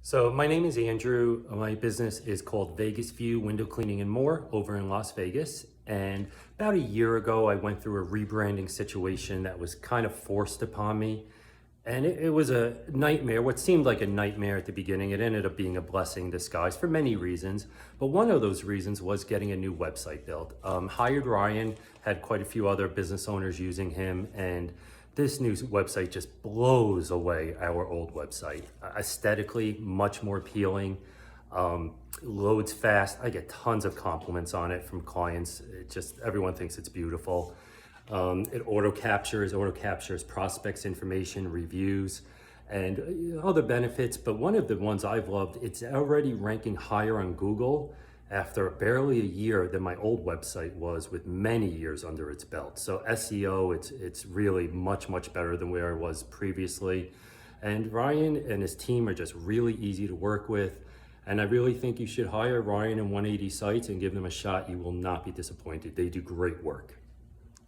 So my name is Andrew. My business is called Vegas View Window Cleaning and More over in Las Vegas. And about a year ago, I went through a rebranding situation that was kind of forced upon me. And it was a nightmare, what seemed like a nightmare at the beginning. It ended up being a blessing in disguise for many reasons. But one of those reasons was getting a new website built. Hired Ryan, had quite a few other business owners using him, and this new website just blows away our old website. Aesthetically, much more appealing. Loads fast. I get tons of compliments on it from clients. It just, everyone thinks it's beautiful. It auto captures prospects information, reviews, and other benefits. But one of the ones I've loved, it's already ranking higher on Google after barely a year than my old website was, with many years under its belt. So SEO, it's really much better than where I was previously. And Ryan and his team are just really easy to work with. And I really think you should hire Ryan and 180 Sites and give them a shot. You will not be disappointed. They do great work.